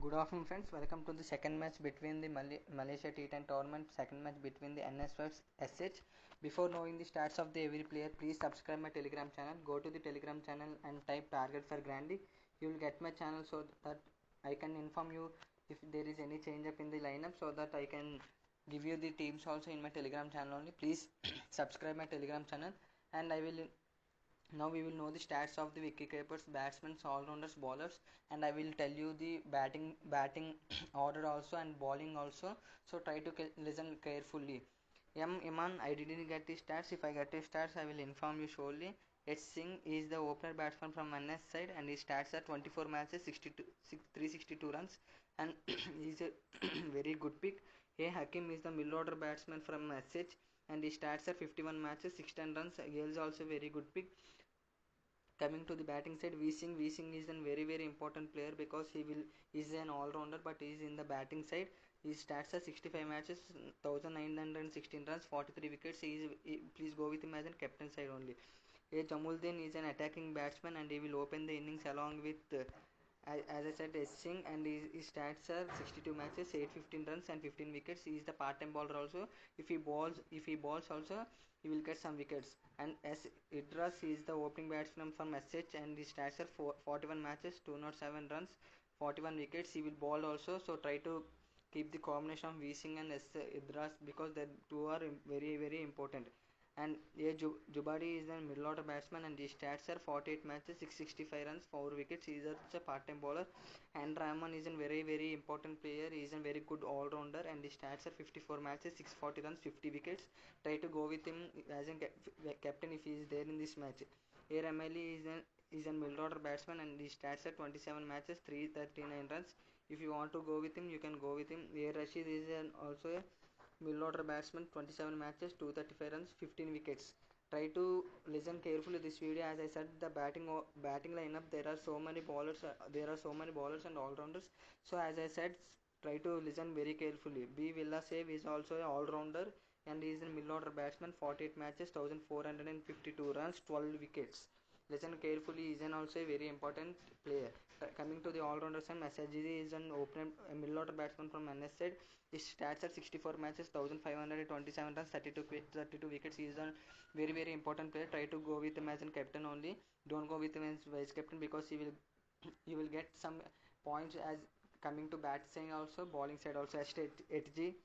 Good afternoon, friends. Welcome to the second match between the Malaysia T10 tournament. Second match between the NS vs SH. Before knowing the stats of the every player, please subscribe my Telegram channel. Go to the Telegram channel and type target for Grandi. You will get my channel so that I can inform you if there is any change up in the lineup, so that I can give you the teams also in my Telegram channel only. Please subscribe my Telegram channel, and I will. Now we will know the stats of the wicketkeepers, batsmen, all-rounders, bowlers, and I will tell you the batting order also and bowling also. So try to listen carefully. Iman, I didn't get the stats. If I get the stats, I will inform you surely. H. Singh is the opener batsman from NS side, and his stats are 24 matches, 362 runs, and he is a very good pick. A. Hakim is the middle order batsman from SH, and his stats are 51 matches, 16 runs. He is also very good pick. Coming to the batting side, V Singh is a very important player because he is an all-rounder, but he is in the batting side. His stats are 65 matches, 1916 runs, 43 wickets. Please go with him as a captain side only. A. Jamuldin is an attacking batsman, and he will open the innings along with as I said, S. Singh, and his stats are 62 matches, 815 runs and 15 wickets. He is the part-time bowler also. If he balls also, he will get some wickets. And S. Idras is the opening batsman from SH, and his stats are 41 matches, 207 runs, 41 wickets. He will bowl also, so try to keep the combination of V Singh and S. Idras because the two are very important. And A. Jubadi is the middle order batsman, and his stats are 48 matches, 665 runs, 4 wickets. He is also a part-time bowler. And Rahman is a very important player. He is a very good all-rounder, and his stats are 54 matches, 640 runs, 50 wickets. Try to go with him as a captain if he is there in this match. A. Ramali is a middle order batsman, and his stats are 27 matches, 339 runs. If you want to go with him, you can go with him. A. Rashid is also a middle order batsman, 27 matches, 235 runs, 15 wickets. Try to listen carefully this video. As I said, the batting lineup, there are so many bowlers and all rounders. So as I said, try to listen very carefully. B. Villasev is also an all rounder, and he is a middle order batsman, 48 matches, 1452 runs, 12 wickets. Listen carefully, he is also a very important player. Coming to the all-rounders, and Masajidi is an opener, a middle order batsman from NS side. His stats are 64 matches, 1527 runs, 32 wickets. He is a very important player. Try to go with him as a captain only. Don't go with him as vice captain because he will get some points as coming to bat side also, bowling side also. As HG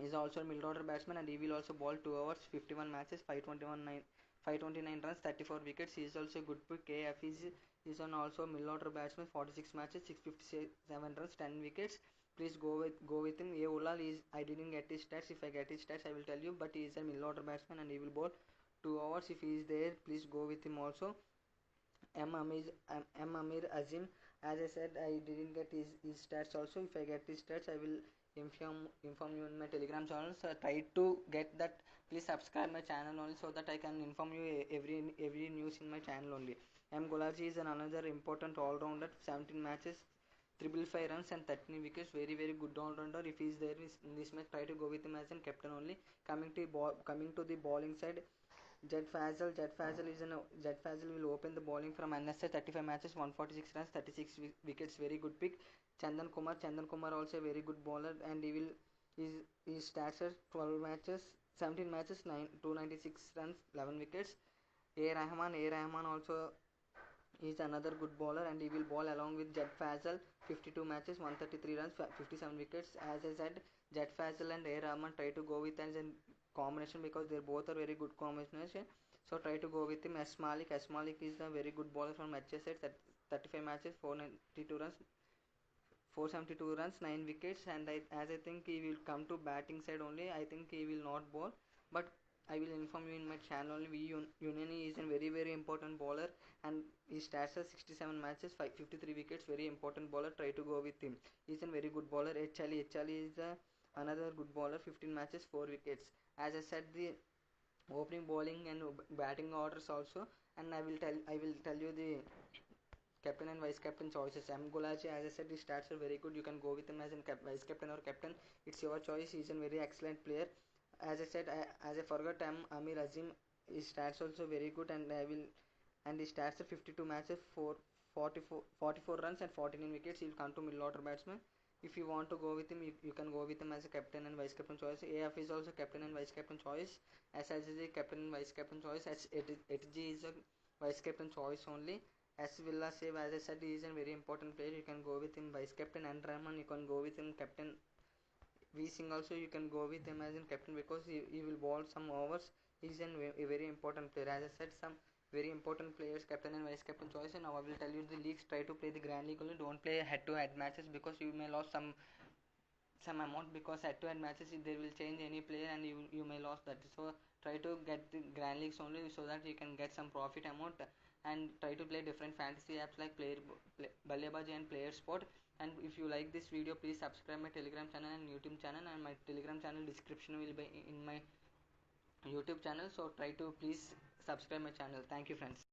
is also a middle order batsman, and he will also bowl 2 hours, 51 matches, 529 runs, 34 wickets. He is also a good pick. KF is on also middle order batsman, 46 matches, 657 runs, 10 wickets. Please go with him. A. Ulal is, I didn't get his stats. If I get his stats, I will tell you. But he is a middle order batsman, and he will bowl 2 hours. If he is there, please go with him also. M. Amir Azim, as I said, I didn't get his stats also. If I get his stats, I will inform you in my Telegram channel. So try to get that. Please subscribe my channel only so that I can inform you every news in my channel only. M. Golaji is another important all-rounder, 17 matches, 555 runs and 13 wickets. Very good all-rounder. If he is there in this match, try to go with him as a captain only. Coming to the bowling side, Jed Fazal will open the bowling from NSA, 35 matches, 146 runs, 36 wickets. Very good pick. Chandan Kumar also a very good bowler, and his stats are 12 matches, 17 matches, 296 runs, 11 wickets. A. Rahman also is another good bowler, and he will bowl along with Jed Fazal, 52 matches, 133 runs, 57 wickets. As I said, Jed Fazal and A. Rahman try to go with as a combination because they both are very good combination. So try to go with him. S. Malik is a very good bowler from HS side, 35 matches, 492 runs, 472 runs, 9 wickets. And as I think he will come to batting side only. I think he will not bowl, but I will inform you in my channel only. Unani is a very important bowler, and his stats are 67 matches, 53 wickets. Very important bowler. Try to go with him. He is a very good bowler. H. Ali is another good bowler. 15 matches, 4 wickets. As I said, the opening, bowling, and batting orders also, and I will tell you the captain and vice captain choices. M. Golaji, as I said, his stats are very good. You can go with him as a vice captain or captain. It's your choice. He's a very excellent player. As I said, as I forgot, Amir Azim, his stats also very good, and his stats are 52 matches, 44 runs and 49 wickets. He will come to middle order batsman. If you want to go with him, you can go with him as a captain and vice captain choice. AF is also captain and vice captain choice. SIG is a captain and vice captain choice. HG is a vice captain choice only. As Villa Save, as I said, he is a very important player. You can go with him vice captain. And Rahman, you can go with him captain. V Singh also you can go with him as in captain because he will bowl some overs. He's a very important player. As I said, some very important players, captain and vice captain choice. And now I will tell you the leagues. Try to play the Grand League only. Don't play head-to-head matches because you may lose some amount because head-to-head matches they will change any player and you may lose that. So try to get the Grand Leagues only so that you can get some profit amount, and try to play different fantasy apps like Ballebaj and Player Sport. And if you like this video, please subscribe my Telegram channel and YouTube channel, and my Telegram channel description will be in my YouTube channel. So try to please subscribe my channel. Thank you, friends.